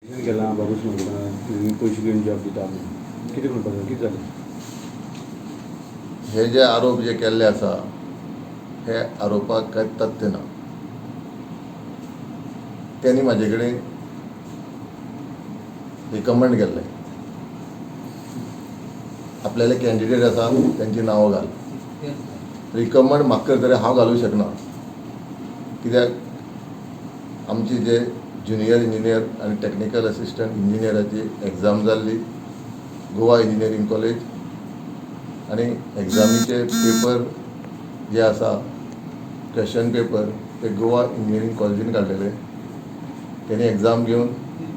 गेला बाबूच म्हणटा पयशे घेवन जॉब दिता कितें म्हणपाक कितें जालें हे जे आरोप जे केल्ले आसा हे आरोपाक कांय तथ्य ना. त्यांनी म्हाजे कडेन रिकमेंड केल्लें आपल्याले कॅन्डिडेट आसा त्यांची नांवां घाल. रिकमेंड म्हाका करतले हांव घालूंक शकना, कित्याक आमची जे ज्युनियर इंजिनियर आनी टॅक्निकल असिस्टंट इंजिनियराची एग्जाम जाल्ली गोवा इंजिनियरींग कॉलेज आनी एग्जामीचे पेपर जे आसा क्वेश्चन पेपर ते गोवा इंजिनियरींग कॉलेजीन काडलेले. तेणी एग्जाम घेवन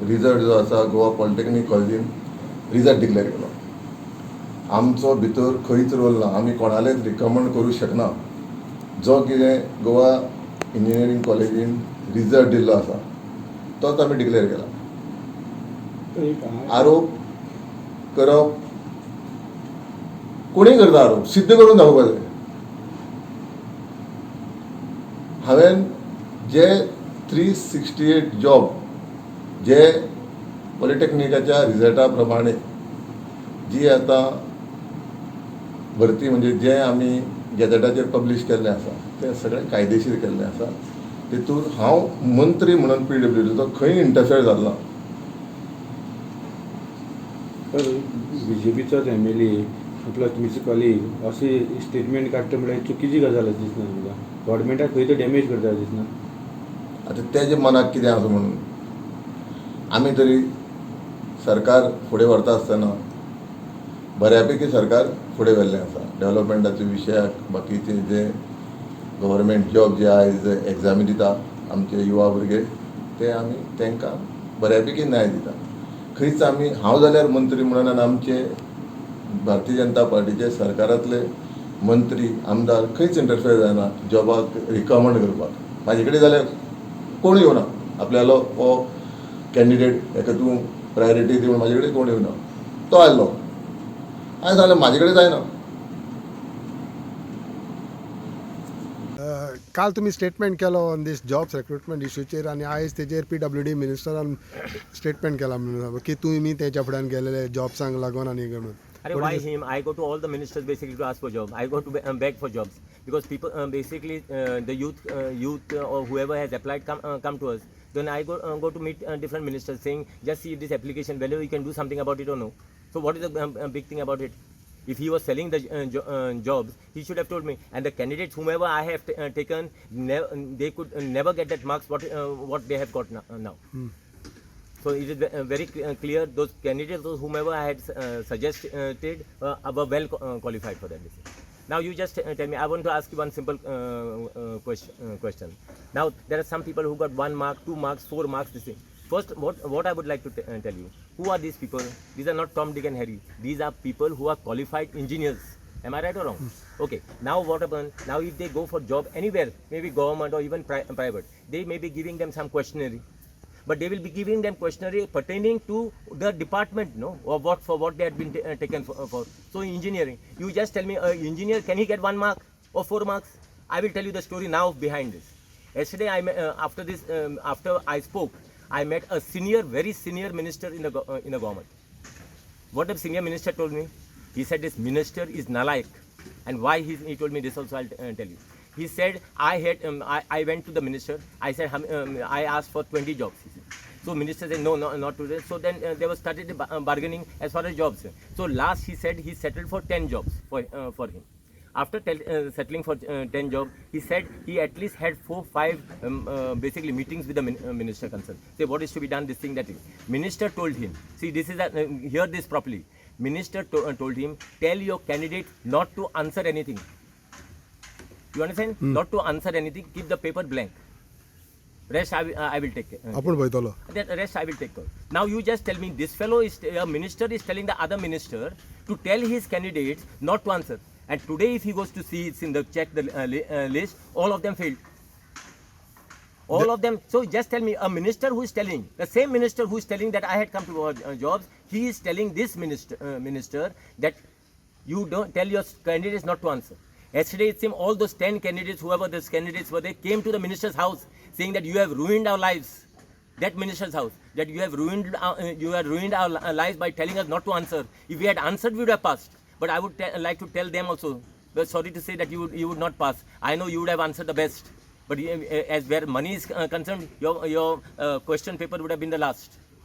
रिजल्ट जो आसा गोवा पॉलिटेक्नीक कॉलेजीन रिजल्ट डिक्लेअर केलो. आमचो भितर खंयच रोल ना, आमी कोणालेच रिकमेंड करूं शकना. जो कितें गोवा इंजिनियरींग कॉलेजीन रिजल्ट दिल्लो आसा तोच आमी डिक्लेअर केला. आरोप करप कोणी करता, आरोप सिद्ध करून दाखोवपाक जाय. हांवें जे 368 जॉब जे पॉलिटेक्निकाच्या रिजल्टा प्रमाणे जी आतां भरती म्हणजे जे आमी गॅजेटाचेर पब्लीश केल्लें आसा तें सगळें कायदेशीर केल्लें आसा. तेतून हांव मंत्री म्हणून PWDचो खंय इंटरफेर जालो ना. BJPचोच MLA आपलो तुमचो कॉलीग अशें स्टेटमेंट काडटा म्हळ्यार चुकीची गजाल दिसना तुमकां. गव्हर्मेंटाक खंय तो डॅमेज करता दिसना. आतां तेजे मनाक कितें आसा म्हणून आमी तरी सरकार फुडें व्हरता आसतना बऱ्यापैकी सरकार फुडें व्हेल्लें आसा. डेव्हलपमेंटाच्या विशयाक बाकीचे जे गव्हर्मेंट जॉब जे आयज एग्जामी दिता आमचे युवा भुरगे ते आमी तांकां बऱ्यापैकी न्याय दिता. खंयच आमी हांव जाल्यार मंत्री म्हणून आनी आमचे भारतीय जनता पार्टीचे सरकारांतले मंत्री आमदार खंयच इंटरफेर जायना जॉबाक रिकमेंड करपाक. म्हाजे कडेन जाल्यार कोण येवना आपल्यालो हो कॅन्डिडेट हेका तूं प्रायोरिटी दिवन म्हाजे कडेन कोण येवना. तो आयलो आयज जाल्यार म्हाजे कडेन जायना. काल तुम्ही स्टेटमेंट केलो ऑन दीस जॉब्स रिक्रुटमेंट इश्यूचेर आनी आयज तेजेर PWD मिनिस्टरान स्टेटमेंट केला म्हणून की तुमी तेच्या फुड्यान गेलेले जॉब्सांक लागून आनी म्हणून. Why him? I go to all the ministers basically to ask for jobs. I go to beg for jobs because people basically the youth or whoever has applied come to us. Then I go to meet different ministers saying just see this application whether you can do something about it or no. So what is the big thing about it? If he was selling the jobs, he should have told me. And the candidates whomever I have taken, they could never get that marks what they have got now. So it is very clear those candidates, those whomever I had suggested were well qualified for that. Now you just tell me, I want to ask you one simple question. Now there are some people who got 1 mark, 2 marks, 4 marks, this thing. First, what I would like to tell you, who are these people? These are not Tom, Dick and Harry. These are people who are qualified engineers. Am I right or wrong? Okay, now what happens? Now if they go for job anywhere, maybe government or even private, they may be giving them some questionnaire. But they will be giving them questionnaire pertaining to the department, no, or what they had been taken for. So engineering, you just tell me, engineer, can he get 1 mark or 4 marks? I will tell you the story now behind this. Yesterday, after I spoke, I met a very senior minister in the government. What the senior minister told me, he said this minister is nalayak, and why he told me this also I'll tell you. He said I went to the minister. I said I asked for 20 jobs. He said. So minister said no, not today. So then they were started bargaining as far as jobs. So last he said he settled for 10 jobs for him. After settling for 10 jobs, he said he at least had 4-5 basically meetings with the minister concerned. Say what is to be done, this thing, that thing. Minister told him, see this is hear this properly. Minister told him, tell your candidate not to answer anything. You understand? Not to answer anything. Keep the paper blank. Rest I will take care. That rest I will take care. Now you just tell me, this fellow a minister is telling the other minister to tell his candidates not to answer. And today if he goes to see, it's in the check the list, all of them failed. All of them. So just tell me, a minister who is telling, the same minister who is telling that I had come to jobs, he is telling this minister that you don't tell your candidates not to answer. Yesterday, it seemed all those 10 candidates, whoever those candidates were, they came to the minister's house saying that you have ruined our lives. that minister's house, that you have ruined our lives by telling us not to answer. If we had answered, we would have passed. But I would like to tell them also, well, sorry to say that you would not pass. I know you would have answered the best. But as where money is concerned, your question paper would have been the last.